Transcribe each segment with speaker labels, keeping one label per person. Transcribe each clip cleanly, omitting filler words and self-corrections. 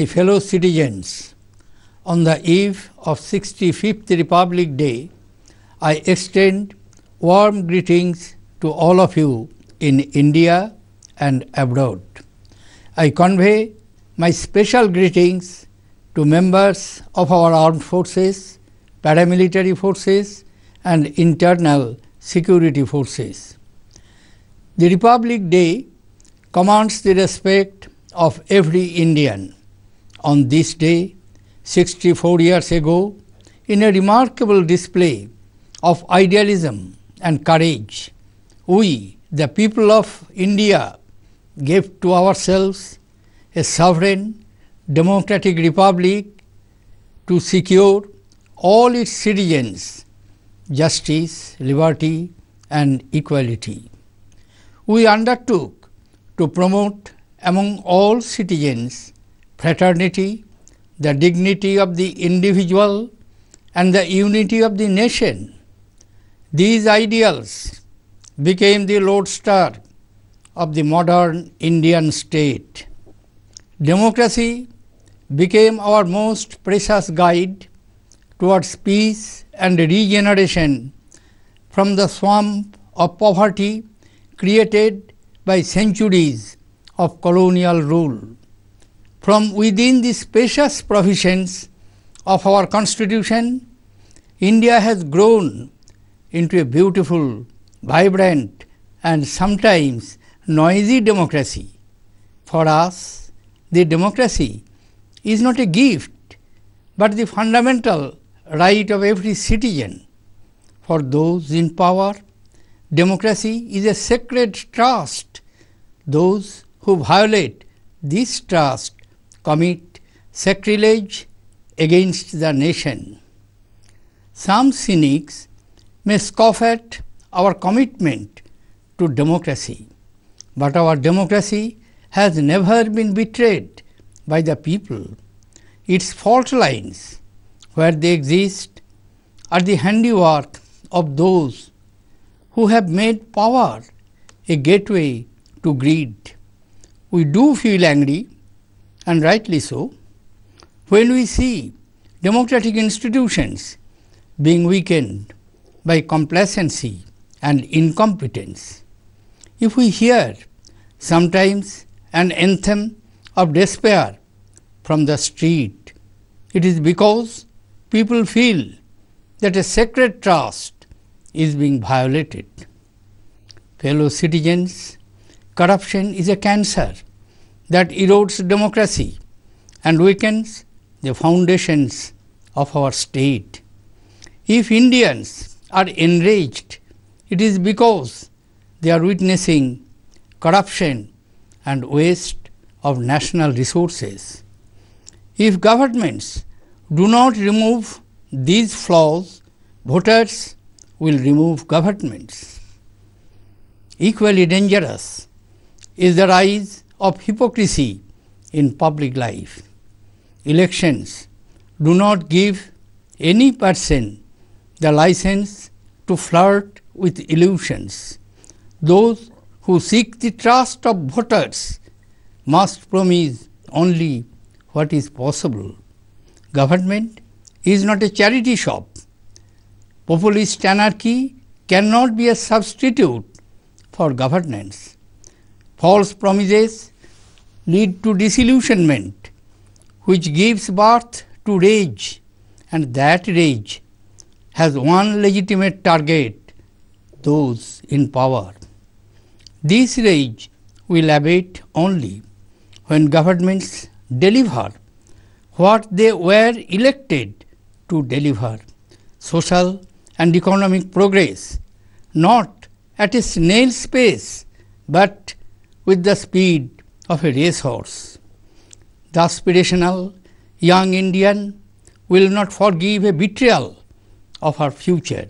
Speaker 1: My fellow citizens, on the eve of 65th Republic Day, I extend warm greetings to all of you in India and abroad. I convey my special greetings to members of our armed forces, paramilitary forces and internal security forces. The Republic Day commands the respect of every Indian. On this day, 64 years ago, in a remarkable display of idealism and courage, we, the people of India, gave to ourselves a sovereign, democratic republic to secure all its citizens justice, liberty and equality. We undertook to promote among all citizens fraternity, the dignity of the individual and the unity of the nation. These ideals became the lodestar of the modern Indian state. Democracy became our most precious guide towards peace and regeneration from the swamp of poverty created by centuries of colonial rule. From within the spacious provisions of our Constitution, India has grown into a beautiful, vibrant and sometimes noisy democracy. For us, the democracy is not a gift, but the fundamental right of every citizen. For those in power, democracy is a sacred trust. Those who violate this trust commit sacrilege against the nation. Some cynics may scoff at our commitment to democracy, but our democracy has never been betrayed by the people. Its fault lines, where they exist, are the handiwork of those who have made power a gateway to greed. We do feel angry, and rightly so, when we see democratic institutions being weakened by complacency and incompetence. If we hear sometimes an anthem of despair from the street, it is because people feel that a sacred trust is being violated. Fellow citizens, corruption is a cancer that erodes democracy and weakens the foundations of our state. If Indians are enraged, it is because they are witnessing corruption and waste of national resources. If governments do not remove these flaws, voters will remove governments. Equally dangerous is the rise of hypocrisy in public life. Elections do not give any person the license to flirt with illusions. Those who seek the trust of voters must promise only what is possible. Government is not a charity shop. Populist anarchy cannot be a substitute for governance. False promises lead to disillusionment, which gives birth to rage, and that rage has one legitimate target: those in power. This rage will abate only when governments deliver what they were elected to deliver: social and economic progress, not at a snail's pace, but with the speed of a racehorse. The aspirational young Indian will not forgive a betrayal of her future.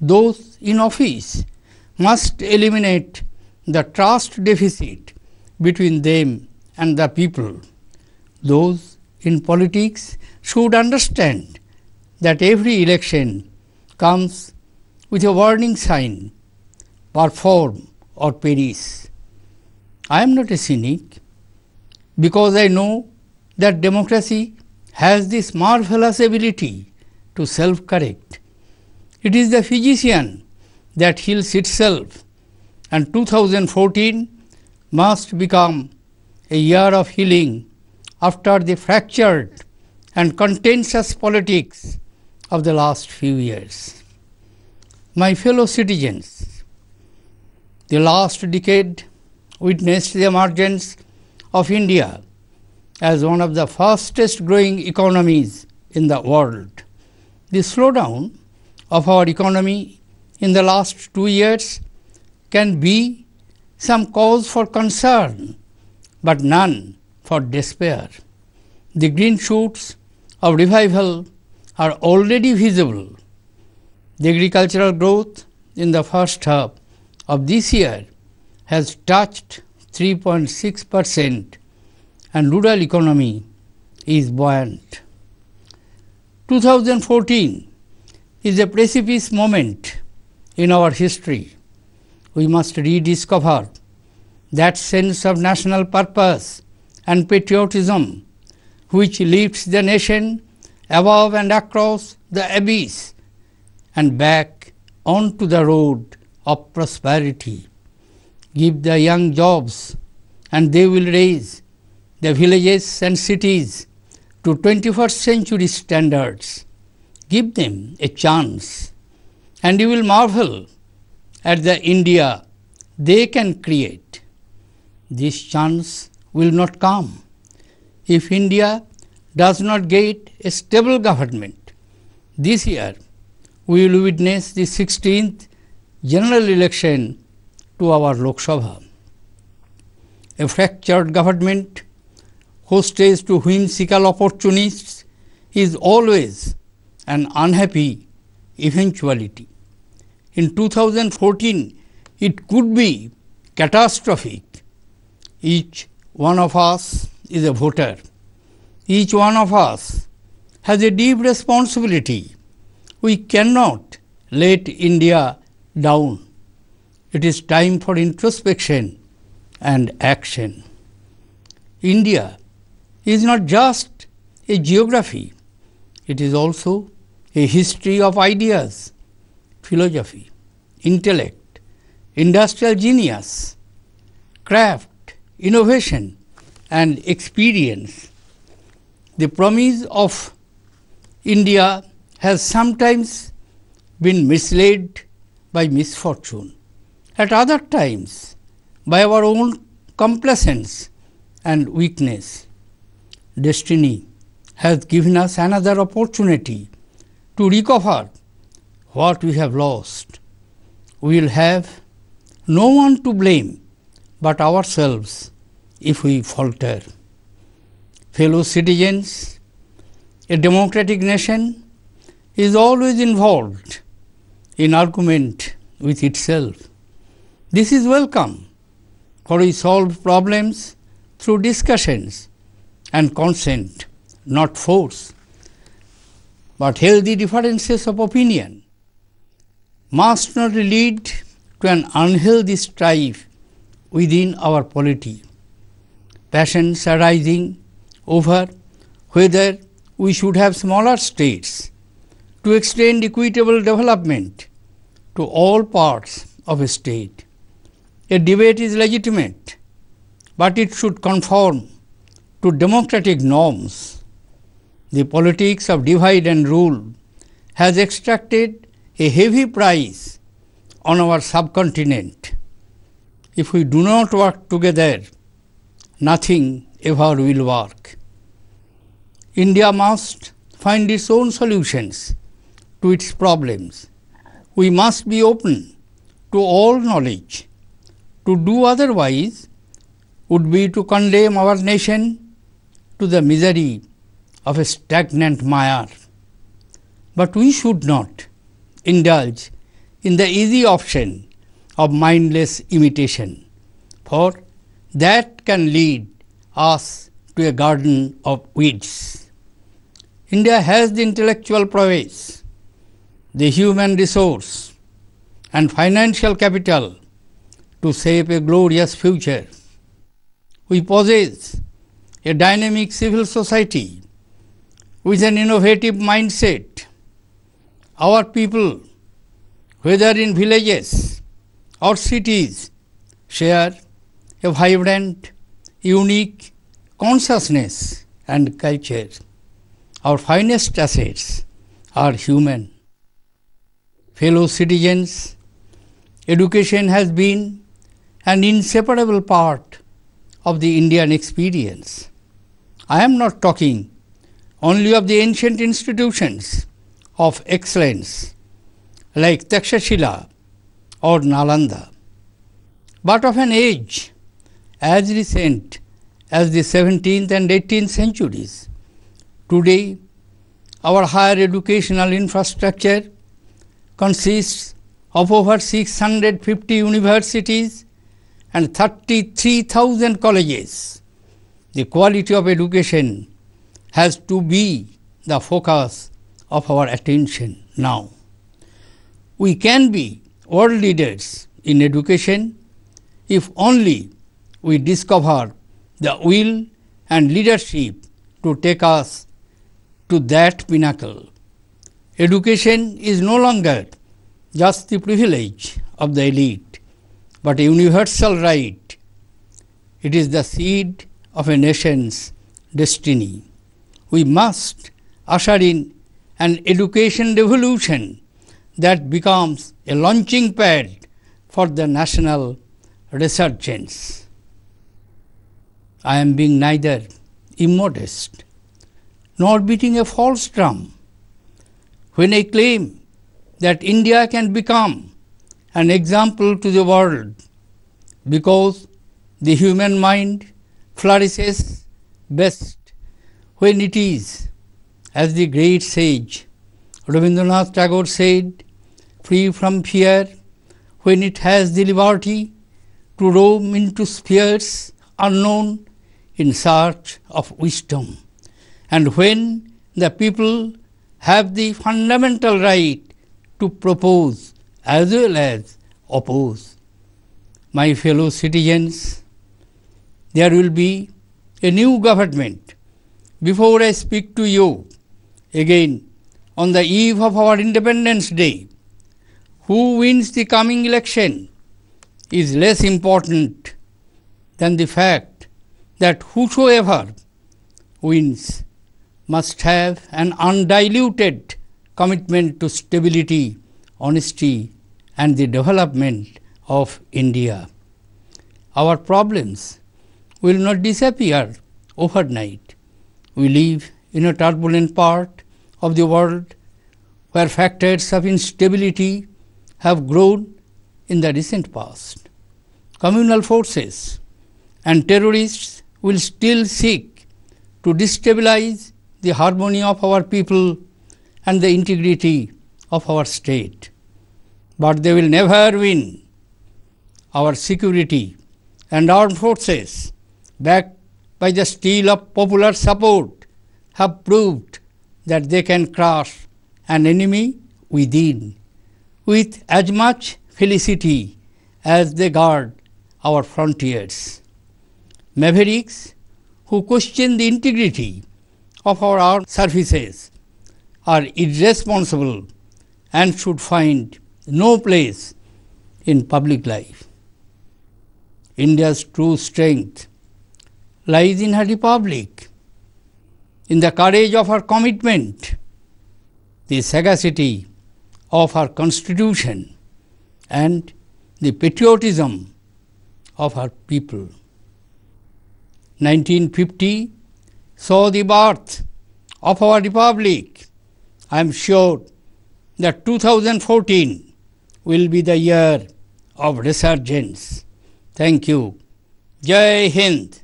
Speaker 1: Those in office must eliminate the trust deficit between them and the people. Those in politics should understand that every election comes with a warning sign: perform or perish. I am not a cynic, because I know that democracy has this marvelous ability to self-correct. It is the physician that heals itself, and 2014 must become a year of healing after the fractured and contentious politics of the last few years. My fellow citizens, the last decade witnessed the emergence of India as one of the fastest growing economies in the world. The slowdown of our economy in the last 2 years can be some cause for concern, but none for despair. The green shoots of revival are already visible. The agricultural growth in the first half of this year has touched 3.6%, and rural economy is buoyant. 2014 is a precipice moment in our history. We must rediscover that sense of national purpose and patriotism which lifts the nation above and across the abyss and back onto the road of prosperity. Give the young jobs, and they will raise the villages and cities to 21st century standards. Give them a chance, and you will marvel at the India they can create. This chance will not come if India does not get a stable government. This year, we will witness the 16th general election to our Lok Sabha. A fractured government hostage to whimsical opportunists is always an unhappy eventuality. In 2014, it could be catastrophic. Each one of us is a voter. Each one of us has a deep responsibility. We cannot let India down. It is time for introspection and action. India is not just a geography, it is also a history of ideas, philosophy, intellect, industrial genius, craft, innovation, and experience. The promise of India has sometimes been misled by misfortune, at other times by our own complacence and weakness. Destiny has given us another opportunity to recover what we have lost. We will have no one to blame but ourselves if we falter. Fellow citizens, a democratic nation is always involved in argument with itself. This is welcome, for we solve problems through discussions and consent, not force. But healthy differences of opinion must not lead to an unhealthy strife within our polity. Passions arising over whether we should have smaller states to extend equitable development to all parts of a state. A debate is legitimate, but it should conform to democratic norms. The politics of divide and rule has extracted a heavy price on our subcontinent. If we do not work together, nothing ever will work. India must find its own solutions to its problems. We must be open to all knowledge. To do otherwise would be to condemn our nation to the misery of a stagnant mire. But we should not indulge in the easy option of mindless imitation, for that can lead us to a garden of weeds. India has the intellectual prowess, the human resource, and financial capital to shape a glorious future. We possess a dynamic civil society with an innovative mindset. Our people, whether in villages or cities, share a vibrant, unique consciousness and culture. Our finest assets are human. Fellow citizens, education has been an inseparable part of the Indian experience. I am not talking only of the ancient institutions of excellence like Takshashila or Nalanda, but of an age as recent as the 17th and 18th centuries. Today, our higher educational infrastructure consists of over 650 universities and 33,000 colleges. The quality of education has to be the focus of our attention now. We can be world leaders in education if only we discover the will and leadership to take us to that pinnacle. Education is no longer just the privilege of the elite, but a universal right. It is the seed of a nation's destiny. We must usher in an education revolution that becomes a launching pad for the national resurgence. I am being neither immodest nor beating a false drum when I claim that India can become an example to the world because the human mind flourishes best when it is, as the great sage Rabindranath Tagore said, free from fear, when it has the liberty to roam into spheres unknown in search of wisdom, and when the people have the fundamental right to propose as well as oppose. My fellow citizens, there will be a new government before I speak to you again on the eve of our Independence Day. Who wins the coming election is less important than the fact that whosoever wins must have an undiluted commitment to stability, honesty, and the development of India. Our problems will not disappear overnight. We live in a turbulent part of the world where factors of instability have grown in the recent past. Communal forces and terrorists will still seek to destabilize the harmony of our people and the integrity of our state. But they will never win. Our security and armed forces, backed by the steel of popular support, have proved that they can crush an enemy within with as much felicity as they guard our frontiers. Mavericks who question the integrity of our armed services are irresponsible and should find no place in public life. India's true strength lies in her republic, in the courage of her commitment, the sagacity of her constitution, and the patriotism of her people. 1950 saw the birth of our republic. I am sure that 2014 will be the year of resurgence. Thank you. Jai Hind.